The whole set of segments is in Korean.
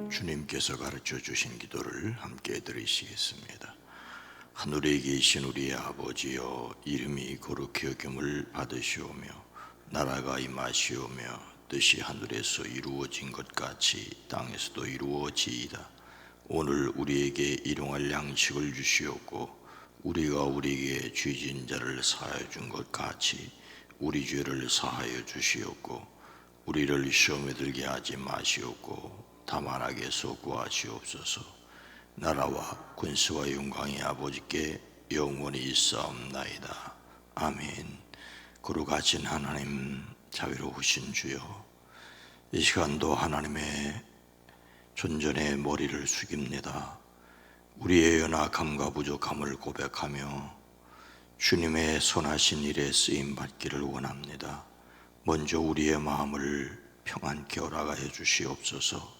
주님께서 가르쳐 주신 기도를 함께 들으시겠습니다. 하늘에 계신 우리의 아버지여, 이름이 거룩히 여김을 받으시오며 나라가 임하시오며 뜻이 하늘에서 이루어진 것 같이 땅에서도 이루어지이다. 오늘 우리에게 일용할 양식을 주시옵고 우리가 우리에게 죄진 자를 사하여 준 것 같이 우리 죄를 사하여 주시옵고 우리를 시험에 들게 하지 마시옵고 다만 악에서 구하시옵소서. 나라와 권세와 영광이 아버지께 영원히 있사옵나이다. 아멘. 거룩하신 하나님, 자비로우신 주여, 이 시간도 하나님의 존전에 머리를 숙입니다. 우리의 연약함과 부족함을 고백하며 주님의 선하신 일에 쓰임 받기를 원합니다. 먼저 우리의 마음을 평안케 허락하여 주시옵소서.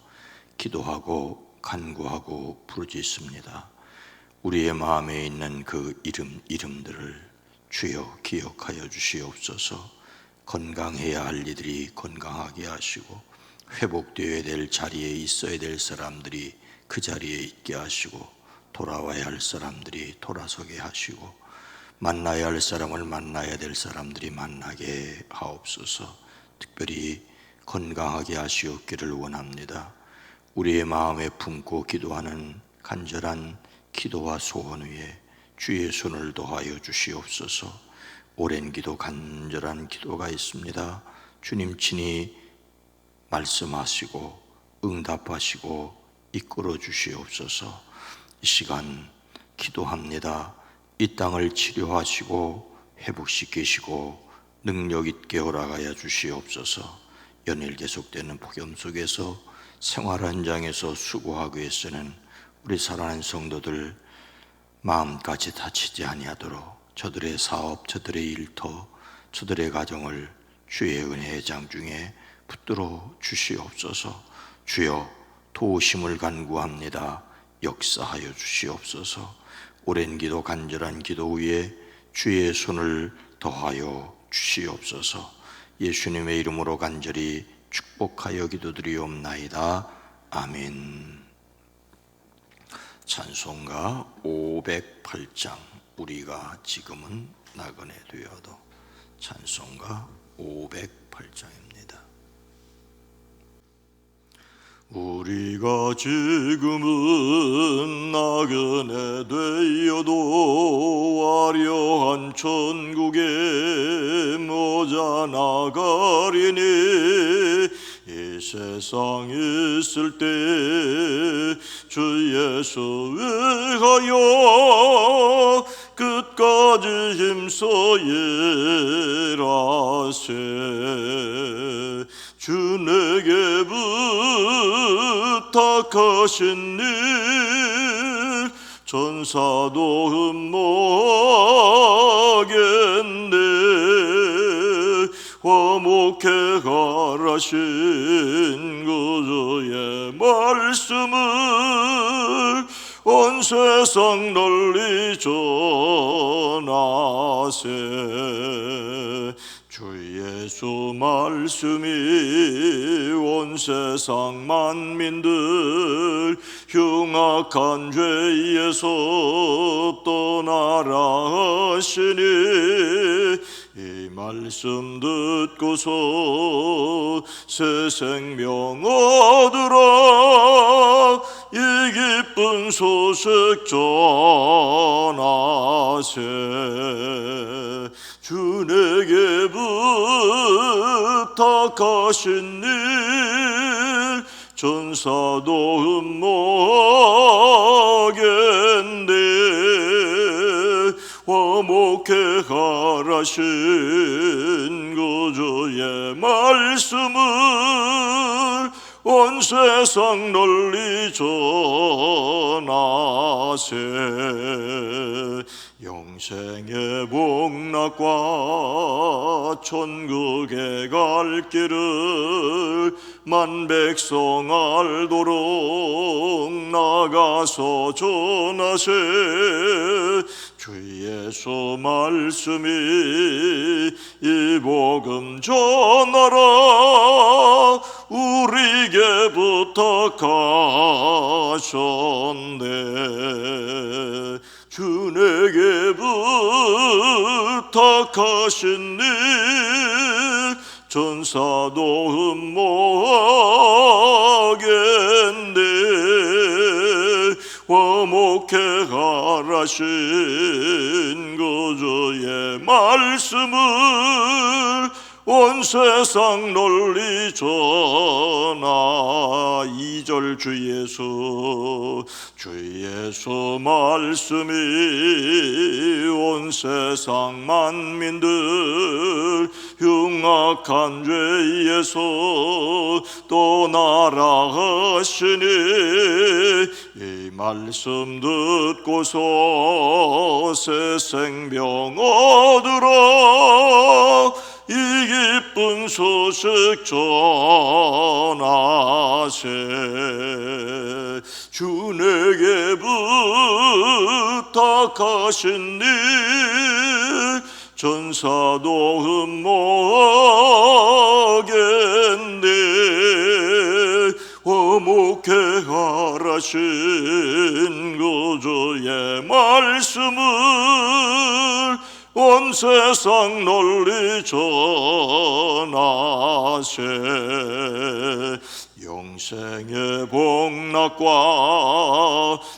기도하고 간구하고 부르짖습니다. 우리의 마음에 있는 그 이름들을 주여 기억하여 주시옵소서. 건강해야 할 이들이 건강하게 하시고 회복되어야 될 자리에 있어야 될 사람들이 그 자리에 있게 하시고 돌아와야 할 사람들이 돌아서게 하시고 만나야 할 사람을 만나야 될 사람들이 만나게 하옵소서. 특별히 건강하게 하시옵기를 원합니다. 우리의 마음에 품고 기도하는 간절한 기도와 소원 위에 주의 손을 더하여 주시옵소서. 오랜 기도, 간절한 기도가 있습니다. 주님 친히 말씀하시고 응답하시고 이끌어 주시옵소서. 이 시간 기도합니다. 이 땅을 치료하시고 회복시키시고 능력 있게 허락하여 주시옵소서. 연일 계속되는 폭염 속에서 생활 현장에서 수고하기 위해서는 우리 사랑하는 성도들 마음까지 다치지 아니하도록 저들의 사업, 저들의 일터, 저들의 가정을 주의 은혜의 장중에 붙들어 주시옵소서. 주여, 도우심을 간구합니다. 역사하여 주시옵소서. 오랜 기도, 간절한 기도 위에 주의 손을 더하여 주시옵소서. 예수님의 이름으로 간절히 축복하여 기도드리옵나이다. 아멘. 찬송가 508장, 우리가 지금은 나그네 되어도. 찬송가 508장입니다. 우리가 지금은 나그네 되어도 화려한 천국에 모자 나가리니 이 세상 있을 때 주 예수 위하여 끝까지 힘써 일하세. 주 내게 부탁하신 일 전사도 흠모하겠네. 화목해 가라신 그주의 말씀을 온 세상 널리 전하세. 주 예수 말씀이 온 세상 만민들 흉악한 죄에서 떠나라 하시니 이 말씀 듣고서 새 생명 얻으라. 이 기쁜 소식 전하세. 주 내게 부탁하신 일 전사도 흠모하겠네. 화목해 가라신 그주의 말씀을 온 세상 널리 전하세. 영생의 복락과 천국에 갈 길을 만 백성 알도록 나가서 전하세. 주 예수 말씀이 이 복음 전하라. 우리에게 부탁하셨네. 주 내게 부탁하신 일 전사도 흠모하겠네. 화목해 하라신 그주의 말씀을 온 세상 널리 전하. 2절 주 예수 말씀이 온 세상 만민들 흉악한 죄에서 떠나라 하시니 이 말씀 듣고서 새 생명 얻으라. 이 기쁜 소식 전하세. 주 내게 부탁하신 일 전사도 흠모하겠네. 화목해 하라신 그주의 말씀을 온 세상 널리 전하세. 영생의 복락과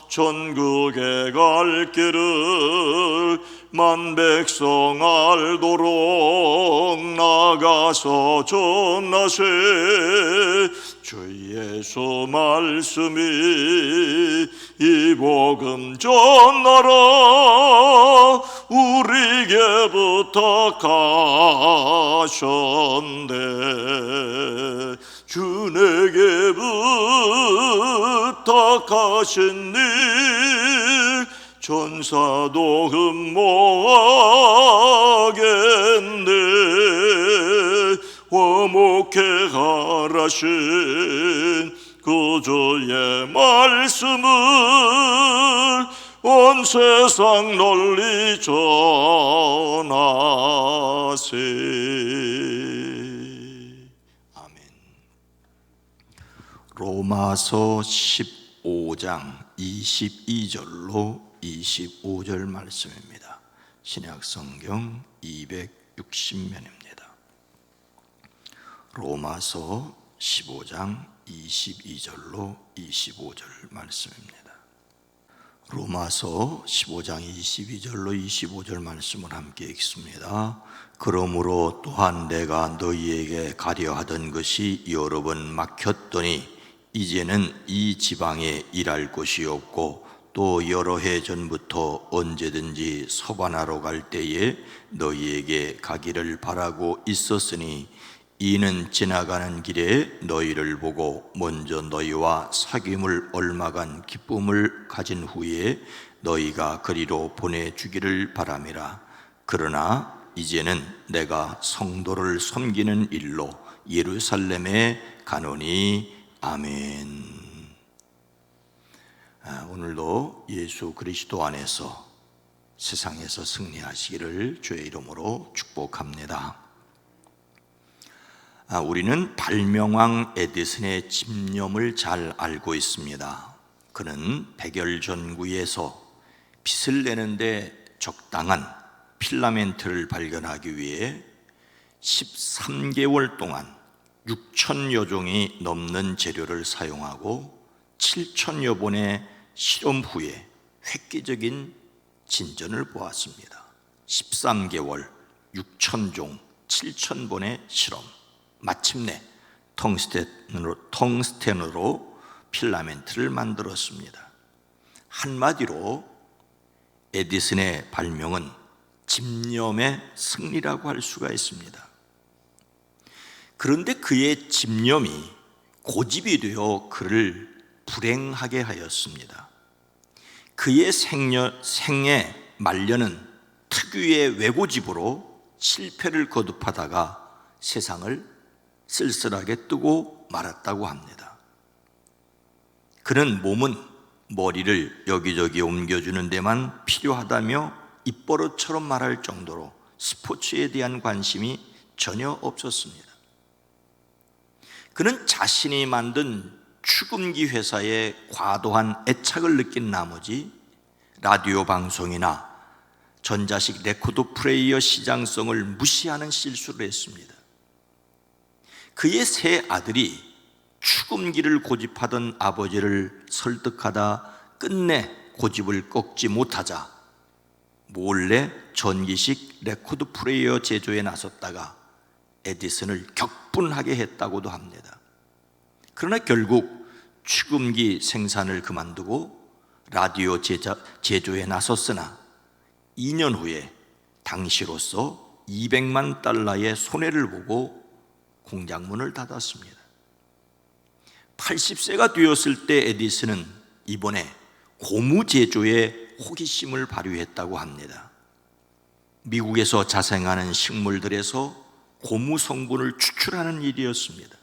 천국에 갈 길을 만 백성 알도록 나가서 전하세. 주 예수 말씀이 이 복음 전하라. 우리에게 부탁하셨네. 주 내게 부탁하신 일 전사도 흠모하겠네. 화목해 하라신 그주의 말씀을 온 세상 널리 전하세. 아멘. 로마서 15장 22절로 25절 말씀입니다. 신약성경 260면입니다. 로마서 15장 22절로 25절 말씀입니다. 로마서 15장 22절로 25절 말씀을 함께 읽습니다. 그러므로 또한 내가 너희에게 가려 하던 것이 여러 번 막혔더니 이제는 이 지방에 일할 곳이 없고 또 여러 해 전부터 언제든지 서반하러 갈 때에 너희에게 가기를 바라고 있었으니 이는 지나가는 길에 너희를 보고 먼저 너희와 사귐을 얼마간 기쁨을 가진 후에 너희가 그리로 보내주기를 바람이라. 그러나 이제는 내가 성도를 섬기는 일로 예루살렘에 가노니. 아멘. 오늘도 예수 그리스도 안에서 세상에서 승리하시기를 주의 이름으로 축복합니다. 우리는 발명왕 에디슨의 집념을 잘 알고 있습니다. 그는 백열전구에서 빛을 내는데 적당한 필라멘트를 발견하기 위해 13개월 동안 6천여 종이 넘는 재료를 사용하고 7천여 번의 실험 후에 획기적인 진전을 보았습니다. 13개월, 6천종, 7천번의 실험, 마침내 텅스텐으로 필라멘트를 만들었습니다. 한마디로 에디슨의 발명은 집념의 승리라고 할 수가 있습니다. 그런데 그의 집념이 고집이 되어 그를 불행하게 하였습니다. 그의 생애 말년은 특유의 외고집으로 실패를 거듭하다가 세상을 쓸쓸하게 뜨고 말았다고 합니다. 그는 몸은 머리를 여기저기 옮겨주는 데만 필요하다며 입버릇처럼 말할 정도로 스포츠에 대한 관심이 전혀 없었습니다. 그는 자신이 만든 축음기 회사에 과도한 애착을 느낀 나머지 라디오 방송이나 전자식 레코드 플레이어 시장성을 무시하는 실수를 했습니다. 그의 세 아들이 축음기를 고집하던 아버지를 설득하다 끝내 고집을 꺾지 못하자 몰래 전기식 레코드 플레이어 제조에 나섰다가 에디슨을 격분하게 했다고도 합니다. 그러나 결국 축음기 생산을 그만두고 라디오 제조에 나섰으나 2년 후에 당시로서 200만 달러의 손해를 보고 공장 문을 닫았습니다. 80세가 되었을 때 에디슨은 이번에 고무 제조에 호기심을 발휘했다고 합니다. 미국에서 자생하는 식물들에서 고무 성분을 추출하는 일이었습니다.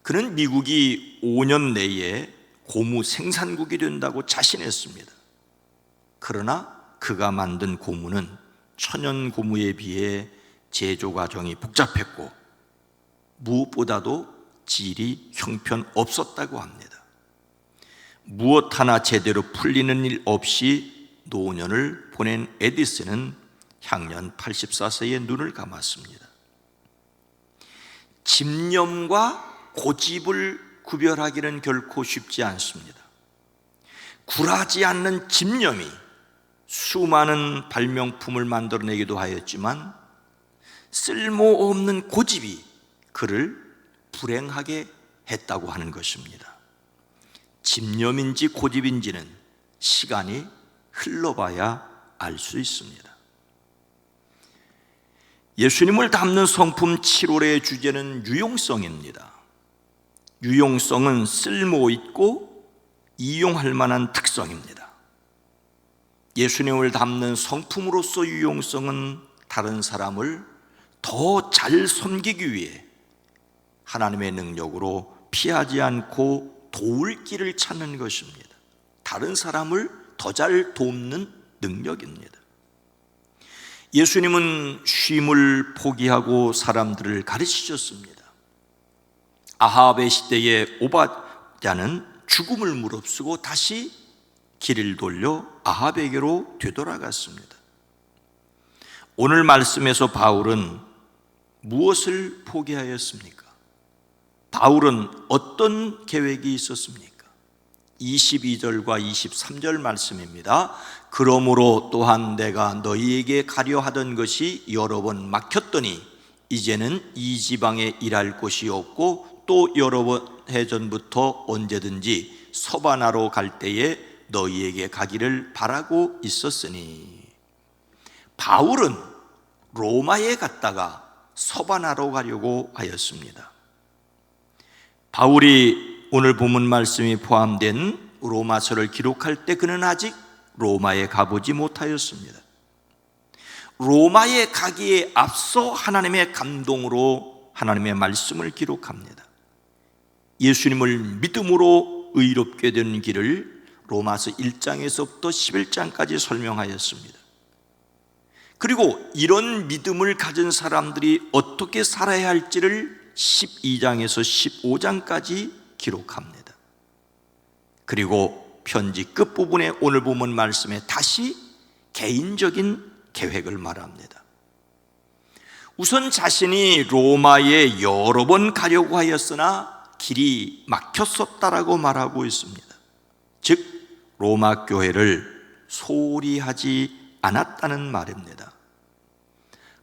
그는 미국이 5년 내에 고무 생산국이 된다고 자신했습니다. 그러나 그가 만든 고무는 천연 고무에 비해 제조 과정이 복잡했고 무엇보다도 질이 형편없었다고 합니다. 무엇 하나 제대로 풀리는 일 없이 노년을 보낸 에디슨은 향년 84세에 눈을 감았습니다. 집념과 고집을 구별하기는 결코 쉽지 않습니다. 굴하지 않는 집념이 수많은 발명품을 만들어내기도 하였지만 쓸모없는 고집이 그를 불행하게 했다고 하는 것입니다. 집념인지 고집인지는 시간이 흘러봐야 알 수 있습니다. 예수님을 담는 성품 7월의 주제는 유용성입니다. 유용성은 쓸모있고 이용할 만한 특성입니다. 예수님을 담는 성품으로서 유용성은 다른 사람을 더 잘 섬기기 위해 하나님의 능력으로 피하지 않고 도울 길을 찾는 것입니다. 다른 사람을 더 잘 돕는 능력입니다. 예수님은 쉼을 포기하고 사람들을 가르치셨습니다. 아합의 시대에 오바댜는 죽음을 무릅쓰고 다시 길을 돌려 아합에게로 되돌아갔습니다. 오늘 말씀에서 바울은 무엇을 포기하였습니까? 바울은 어떤 계획이 있었습니까? 22절과 23절 말씀입니다. 그러므로 또한 내가 너희에게 가려 하던 것이 여러 번 막혔더니 이제는 이 지방에 일할 곳이 없고 또 여러 해 전부터 언제든지 서바나로 갈 때에 너희에게 가기를 바라고 있었으니. 바울은 로마에 갔다가 서바나로 가려고 하였습니다. 바울이 오늘 본문 말씀이 포함된 로마서를 기록할 때 그는 아직 로마에 가보지 못하였습니다. 로마에 가기에 앞서 하나님의 감동으로 하나님의 말씀을 기록합니다. 예수님을 믿음으로 의롭게 된 길을 로마서 1장에서부터 11장까지 설명하였습니다. 그리고 이런 믿음을 가진 사람들이 어떻게 살아야 할지를 12장에서 15장까지 기록합니다. 그리고 편지 끝부분에 오늘 본문 말씀에 다시 개인적인 계획을 말합니다. 우선 자신이 로마에 여러 번 가려고 하였으나 길이 막혔었다라고 말하고 있습니다. 즉 로마 교회를 소홀히 하지 않았다는 말입니다.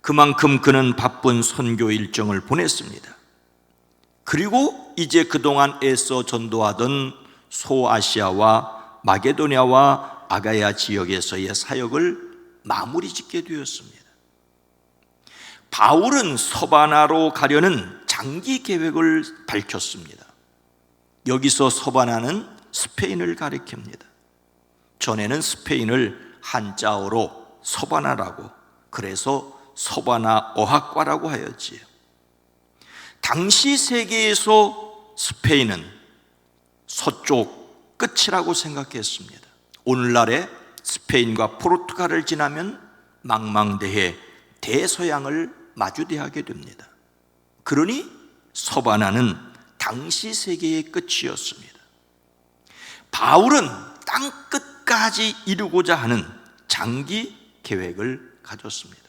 그만큼 그는 바쁜 선교 일정을 보냈습니다. 그리고 이제 그동안 애써 전도하던 소아시아와 마게도냐와 아가야 지역에서의 사역을 마무리 짓게 되었습니다. 바울은 서바나로 가려는 장기 계획을 밝혔습니다. 여기서 서바나는 스페인을 가리킵니다. 전에는 스페인을 한자어로 서바나라고, 그래서 서바나 어학과라고 하였지요. 당시 세계에서 스페인은 서쪽 끝이라고 생각했습니다. 오늘날의 스페인과 포르투갈을 지나면 망망대해 대서양을 마주대하게 됩니다. 그러니 서반하는 당시 세계의 끝이었습니다. 바울은 땅 끝까지 이루고자 하는 장기 계획을 가졌습니다.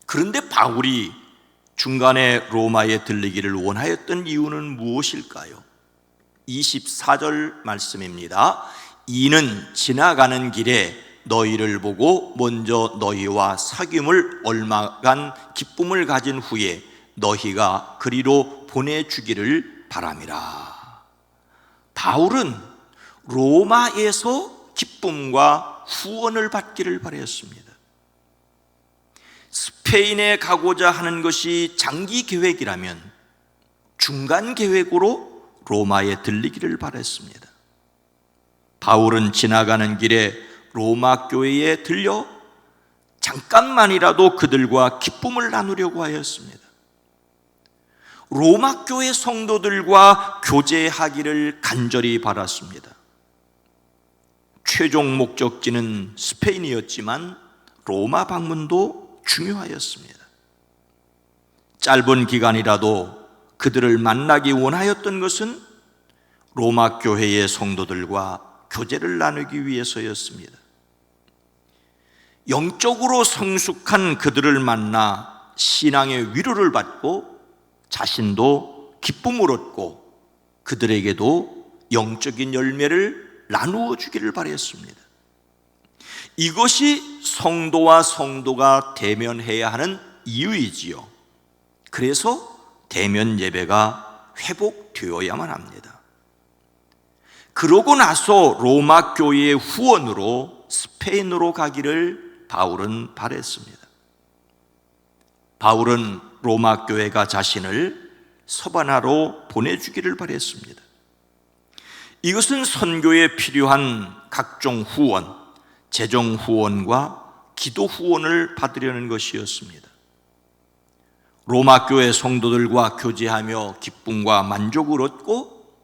그런데 바울이 중간에 로마에 들리기를 원하였던 이유는 무엇일까요? 24절 말씀입니다. 이는 지나가는 길에 너희를 보고 먼저 너희와 사귐을 얼마간 기쁨을 가진 후에 너희가 그리로 보내주기를 바람이라. 바울은 로마에서 기쁨과 후원을 받기를 바랬습니다. 스페인에 가고자 하는 것이 장기 계획이라면 중간 계획으로 로마에 들리기를 바랬습니다. 바울은 지나가는 길에 로마 교회에 들려 잠깐만이라도 그들과 기쁨을 나누려고 하였습니다. 로마 교회 성도들과 교제하기를 간절히 바랐습니다. 최종 목적지는 스페인이었지만 로마 방문도 중요하였습니다. 짧은 기간이라도 그들을 만나기 원하였던 것은 로마 교회의 성도들과 교제를 나누기 위해서였습니다. 영적으로 성숙한 그들을 만나 신앙의 위로를 받고 자신도 기쁨을 얻고 그들에게도 영적인 열매를 나누어 주기를 바랬습니다. 이것이 성도와 성도가 대면해야 하는 이유이지요. 그래서 대면 예배가 회복되어야만 합니다. 그러고 나서 로마 교회의 후원으로 스페인으로 가기를 바울은 바랬습니다. 바울은 로마 교회가 자신을 서바나로 보내주기를 바랬습니다. 이것은 선교에 필요한 각종 후원, 재정 후원과 기도 후원을 받으려는 것이었습니다. 로마 교회 성도들과 교제하며 기쁨과 만족을 얻고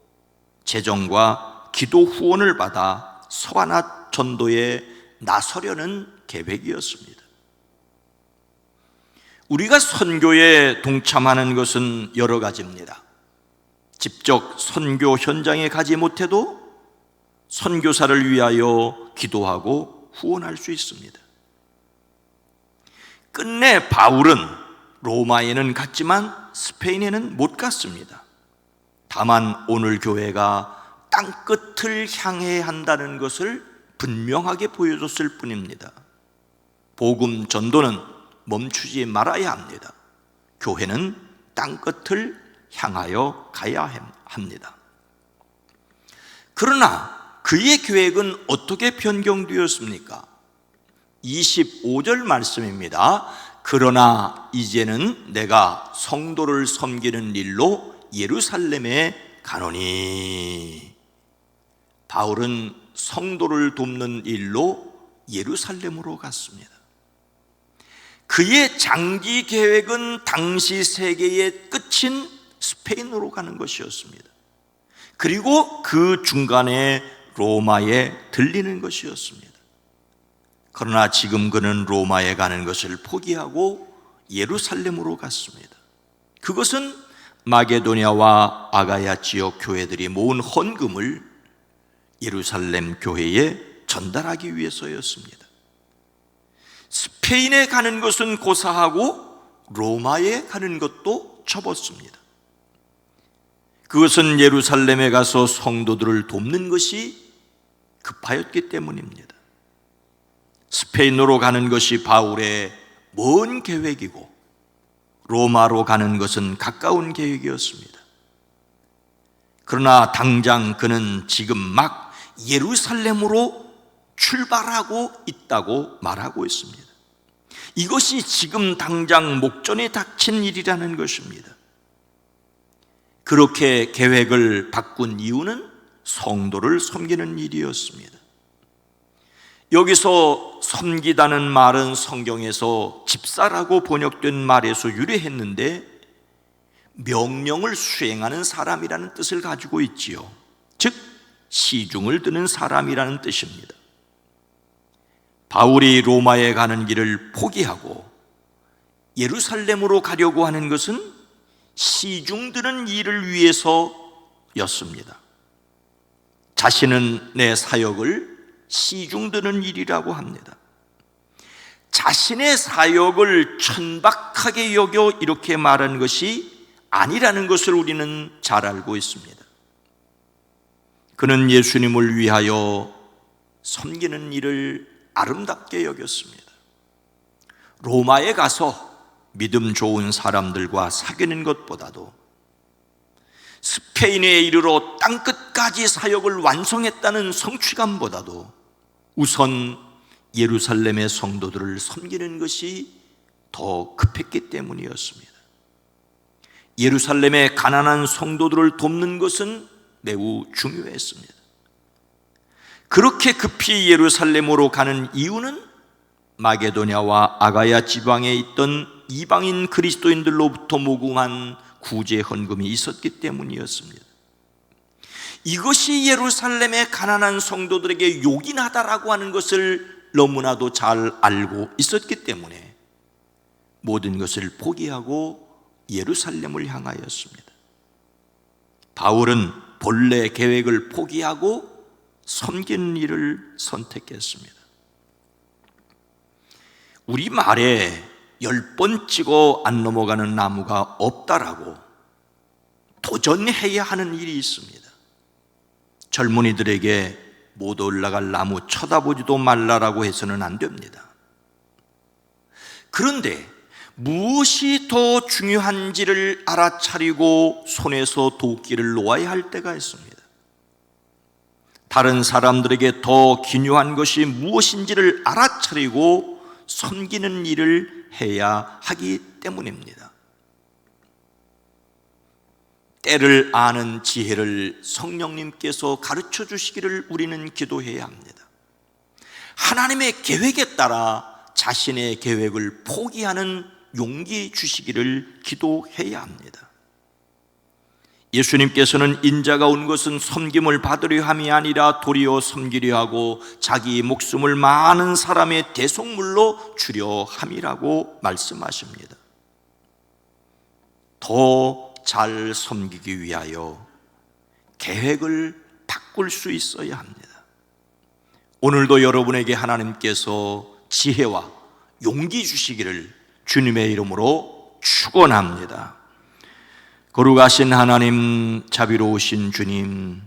재정과 기도 후원을 받아 서바나 전도에 나서려는 계획이었습니다. 우리가 선교에 동참하는 것은 여러 가지입니다. 직접 선교 현장에 가지 못해도 선교사를 위하여 기도하고 후원할 수 있습니다. 끝내 바울은 로마에는 갔지만 스페인에는 못 갔습니다. 다만 오늘 교회가 땅끝을 향해야 한다는 것을 분명하게 보여줬을 뿐입니다. 복음 전도는 멈추지 말아야 합니다. 교회는 땅끝을 향하여 가야 합니다. 그러나 그의 계획은 어떻게 변경되었습니까? 25절 말씀입니다. 그러나 이제는 내가 성도를 섬기는 일로 예루살렘에 가노니. 바울은 성도를 돕는 일로 예루살렘으로 갔습니다. 그의 장기 계획은 당시 세계의 끝인 스페인으로 가는 것이었습니다. 그리고 그 중간에 로마에 들리는 것이었습니다. 그러나 지금 그는 로마에 가는 것을 포기하고 예루살렘으로 갔습니다. 그것은 마게도냐와 아가야 지역 교회들이 모은 헌금을 예루살렘 교회에 전달하기 위해서였습니다. 스페인에 가는 것은 고사하고 로마에 가는 것도 접었습니다. 그것은 예루살렘에 가서 성도들을 돕는 것이 급하였기 때문입니다. 스페인으로 가는 것이 바울의 먼 계획이고 로마로 가는 것은 가까운 계획이었습니다. 그러나 당장 그는 지금 막 예루살렘으로 출발하고 있다고 말하고 있습니다. 이것이 지금 당장 목전에 닥친 일이라는 것입니다. 그렇게 계획을 바꾼 이유는 성도를 섬기는 일이었습니다. 여기서 섬기다는 말은 성경에서 집사라고 번역된 말에서 유래했는데 명령을 수행하는 사람이라는 뜻을 가지고 있지요. 즉 시중을 드는 사람이라는 뜻입니다. 바울이 로마에 가는 길을 포기하고 예루살렘으로 가려고 하는 것은 시중드는 일을 위해서였습니다. 자신은 내 사역을 시중드는 일이라고 합니다. 자신의 사역을 천박하게 여겨 이렇게 말하는 것이 아니라는 것을 우리는 잘 알고 있습니다. 그는 예수님을 위하여 섬기는 일을 아름답게 여겼습니다. 로마에 가서 믿음 좋은 사람들과 사귀는 것보다도 스페인에 이르러 땅끝까지 사역을 완성했다는 성취감보다도 우선 예루살렘의 성도들을 섬기는 것이 더 급했기 때문이었습니다. 예루살렘의 가난한 성도들을 돕는 것은 매우 중요했습니다. 그렇게 급히 예루살렘으로 가는 이유는 마게도냐와 아가야 지방에 있던 이방인 그리스도인들로부터 모금한 구제 헌금이 있었기 때문이었습니다. 이것이 예루살렘의 가난한 성도들에게 요긴하다라고 하는 것을 너무나도 잘 알고 있었기 때문에 모든 것을 포기하고 예루살렘을 향하였습니다. 바울은 본래 계획을 포기하고 섬기는 일을 선택했습니다. 우리 말에 10번 찍어 안 넘어가는 나무가 없다라고 도전해야 하는 일이 있습니다. 젊은이들에게 못 올라갈 나무 쳐다보지도 말라라고 해서는 안 됩니다. 그런데 무엇이 더 중요한지를 알아차리고 손에서 도끼를 놓아야 할 때가 있습니다. 다른 사람들에게 더 기묘한 것이 무엇인지를 알아차리고 섬기는 일을 해야 하기 때문입니다. 때를 아는 지혜를 성령님께서 가르쳐 주시기를 우리는 기도해야 합니다. 하나님의 계획에 따라 자신의 계획을 포기하는 용기 주시기를 기도해야 합니다. 예수님께서는 인자가 온 것은 섬김을 받으려 함이 아니라 도리어 섬기려 하고 자기 목숨을 많은 사람의 대속물로 주려 함이라고 말씀하십니다. 더 잘 섬기기 위하여 계획을 바꿀 수 있어야 합니다. 오늘도 여러분에게 하나님께서 지혜와 용기 주시기를 주님의 이름으로 축원합니다. 거룩하신 하나님, 자비로우신 주님,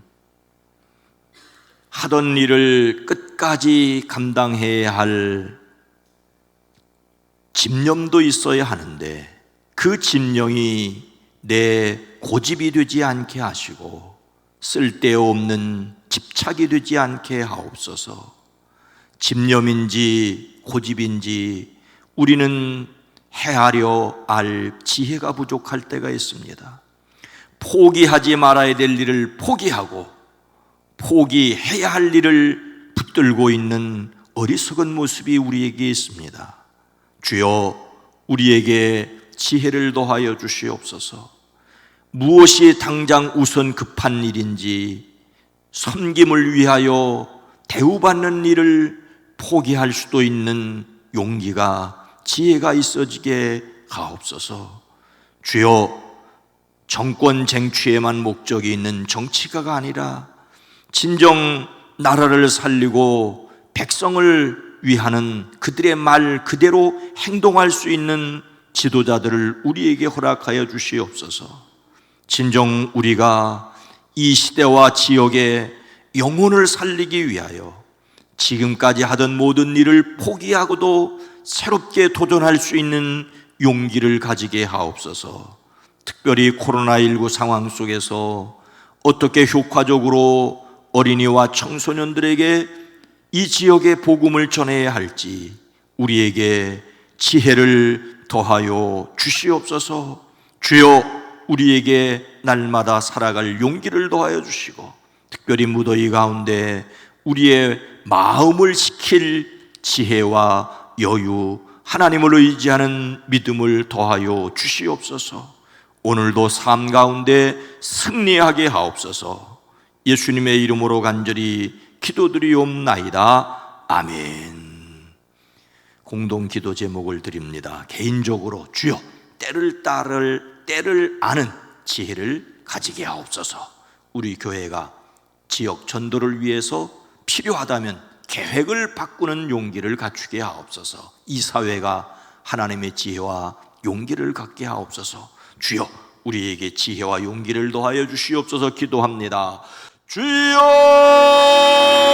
하던 일을 끝까지 감당해야 할 집념도 있어야 하는데 그 집념이 내 고집이 되지 않게 하시고 쓸데없는 집착이 되지 않게 하옵소서. 집념인지 고집인지 우리는 헤아려 알 지혜가 부족할 때가 있습니다. 포기하지 말아야 될 일을 포기하고 포기해야 할 일을 붙들고 있는 어리석은 모습이 우리에게 있습니다. 주여, 우리에게 지혜를 더하여 주시옵소서. 무엇이 당장 우선 급한 일인지 섬김을 위하여 대우받는 일을 포기할 수도 있는 용기가, 지혜가 있어지게 하옵소서. 주여, 정권 쟁취에만 목적이 있는 정치가가 아니라 진정 나라를 살리고 백성을 위하는 그들의 말 그대로 행동할 수 있는 지도자들을 우리에게 허락하여 주시옵소서. 진정 우리가 이 시대와 지역의 영혼을 살리기 위하여 지금까지 하던 모든 일을 포기하고도 새롭게 도전할 수 있는 용기를 가지게 하옵소서. 특별히 코로나19 상황 속에서 어떻게 효과적으로 어린이와 청소년들에게 이 지역의 복음을 전해야 할지 우리에게 지혜를 더하여 주시옵소서. 주여, 우리에게 날마다 살아갈 용기를 더하여 주시고 특별히 무더위 가운데 우리의 마음을 지킬 지혜와 여유, 하나님을 의지하는 믿음을 더하여 주시옵소서. 오늘도 삶 가운데 승리하게 하옵소서. 예수님의 이름으로 간절히 기도드리옵나이다. 아멘. 공동 기도 제목을 드립니다. 개인적으로 주여, 때를 때를 아는 지혜를 가지게 하옵소서. 우리 교회가 지역 전도를 위해서 필요하다면 계획을 바꾸는 용기를 갖추게 하옵소서. 이 사회가 하나님의 지혜와 용기를 갖게 하옵소서. 주여, 우리에게 지혜와 용기를 더하여 주시옵소서. 기도합니다. 주여!